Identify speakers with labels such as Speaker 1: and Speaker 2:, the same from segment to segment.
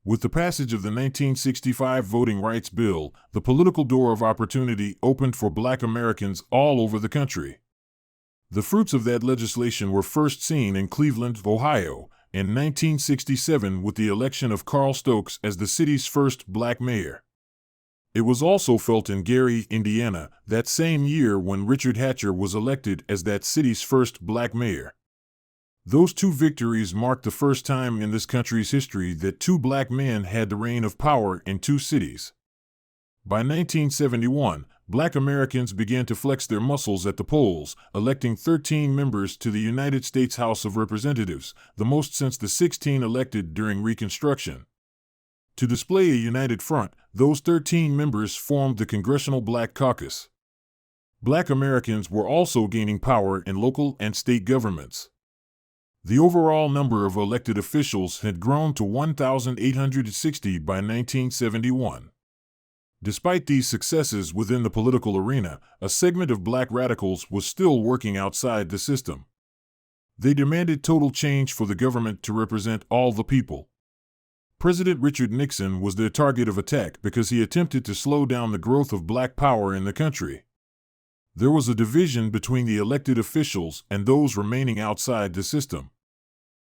Speaker 1: With the passage of the 1965 Voting Rights Bill, the political door of opportunity opened for Black Americans all over the country. The fruits of that legislation were first seen in Cleveland, Ohio, in 1967 with the election of Carl Stokes as the city's first Black mayor. It was also felt in Gary, Indiana, that same year when Richard Hatcher was elected as that city's first Black mayor. Those two victories marked the first time in this country's history that two Black men had the reign of power in two cities. By 1971, Black Americans began to flex their muscles at the polls, electing 13 members to the United States House of Representatives, the most since the 16 elected during Reconstruction. To display a united front, those 13 members formed the Congressional Black Caucus. Black Americans were also gaining power in local and state governments. The overall number of elected officials had grown to 1,860 by 1971. Despite these successes within the political arena, a segment of Black radicals was still working outside the system. They demanded total change for the government to represent all the people. President Richard Nixon was their target of attack because he attempted to slow down the growth of Black power in the country. There was a division between the elected officials and those remaining outside the system.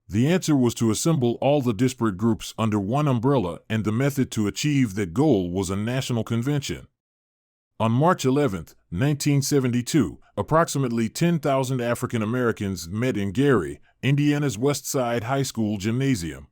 Speaker 1: The answer was to assemble all the disparate groups under one umbrella, and the method to achieve that goal was a national convention. On March 11, 1972, approximately 10,000 African Americans met in Gary, Indiana's West Side High School gymnasium.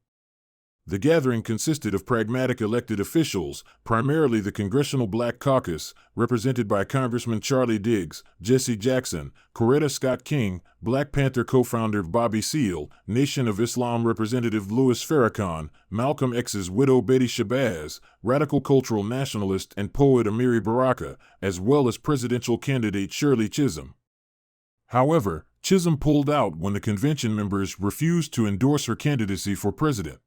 Speaker 1: The gathering consisted of pragmatic elected officials, primarily the Congressional Black Caucus, represented by Congressman Charlie Diggs, Jesse Jackson, Coretta Scott King, Black Panther co-founder Bobby Seale, Nation of Islam Representative Louis Farrakhan, Malcolm X's widow Betty Shabazz, radical cultural nationalist and poet Amiri Baraka, as well as presidential candidate Shirley Chisholm. However, Chisholm pulled out when the convention members refused to endorse her candidacy for president.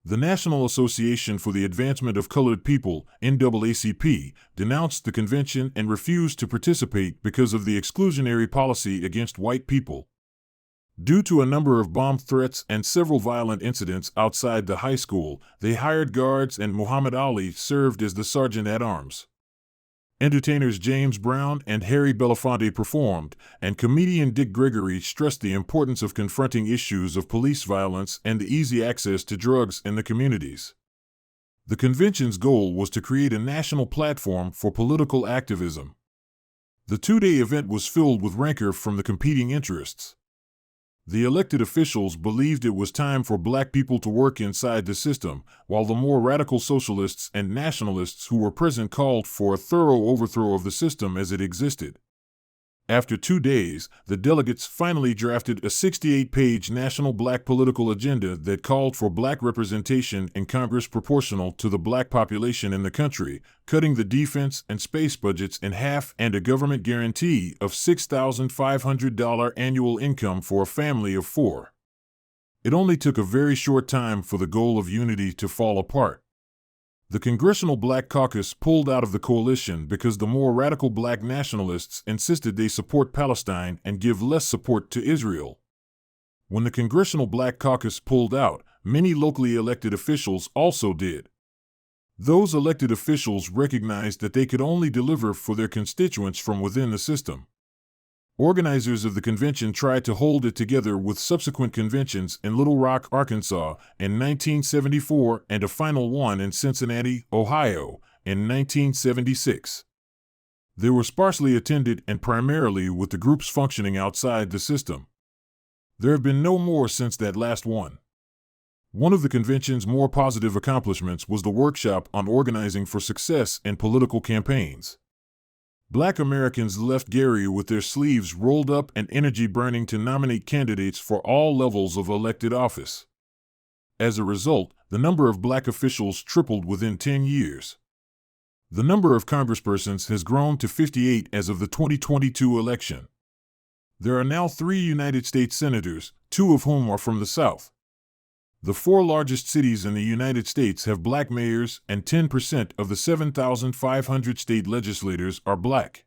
Speaker 1: The National Association for the Advancement of Colored People, NAACP, denounced the convention and refused to participate because of the exclusionary policy against white people. Due to a number of bomb threats and several violent incidents outside the high school, they hired guards and Muhammad Ali served as the sergeant-at-arms. Entertainers James Brown and Harry Belafonte performed, and comedian Dick Gregory stressed the importance of confronting issues of police violence and the easy access to drugs in the communities. The convention's goal was to create a national platform for political activism. The two-day event was filled with rancor from the competing interests. The elected officials believed it was time for Black people to work inside the system, while the more radical socialists and nationalists who were present called for a thorough overthrow of the system as it existed. After 2 days, the delegates finally drafted a 68-page national Black political agenda that called for Black representation in Congress proportional to the Black population in the country, cutting the defense and space budgets in half, and a government guarantee of $6,500 annual income for a family of 4. It only took a very short time for the goal of unity to fall apart. The Congressional Black Caucus pulled out of the coalition because the more radical Black nationalists insisted they support Palestine and give less support to Israel. When the Congressional Black Caucus pulled out, many locally elected officials also did. Those elected officials recognized that they could only deliver for their constituents from within the system. Organizers of the convention tried to hold it together with subsequent conventions in Little Rock, Arkansas, in 1974 and a final one in Cincinnati, Ohio, in 1976. They were sparsely attended and primarily with the groups functioning outside the system. There have been no more since that last one. One of the convention's more positive accomplishments was the workshop on organizing for success in political campaigns. Black Americans left Gary with their sleeves rolled up and energy burning to nominate candidates for all levels of elected office. As a result, the number of Black officials tripled within 10 years. The number of congresspersons has grown to 58 as of the 2022 election. There are now 3 United States senators, 2 of whom are from the South. The 4 largest cities in the United States have Black mayors, and 10% of the 7,500 state legislators are Black.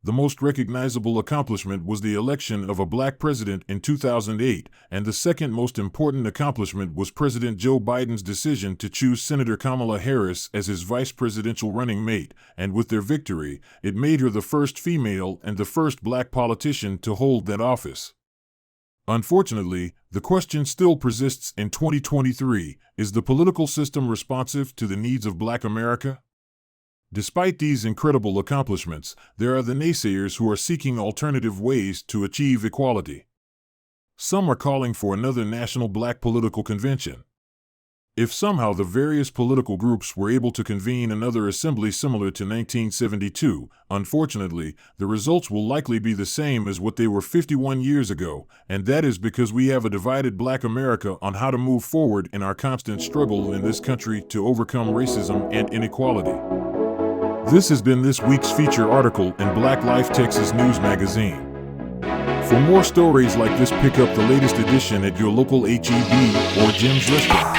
Speaker 1: The most recognizable accomplishment was the election of a black president in 2008, and the second most important accomplishment was President Joe Biden's decision to choose Senator Kamala Harris as his vice presidential running mate, and with their victory, it made her the first female and the first black politician to hold that office. Unfortunately, the question still persists in 2023: is the political system responsive to the needs of Black America? Despite these incredible accomplishments, there are the naysayers who are seeking alternative ways to achieve equality. Some are calling for another national black political convention. If somehow the various political groups were able to convene another assembly similar to 1972, unfortunately, the results will likely be the same as what they were 51 years ago, and that is because we have a divided Black America on how to move forward in our constant struggle in this country to overcome racism and inequality. This has been this week's feature article in Black Life Texas News Magazine. For more stories like this, pick up the latest edition at your local H-E-B or Jim's restaurant.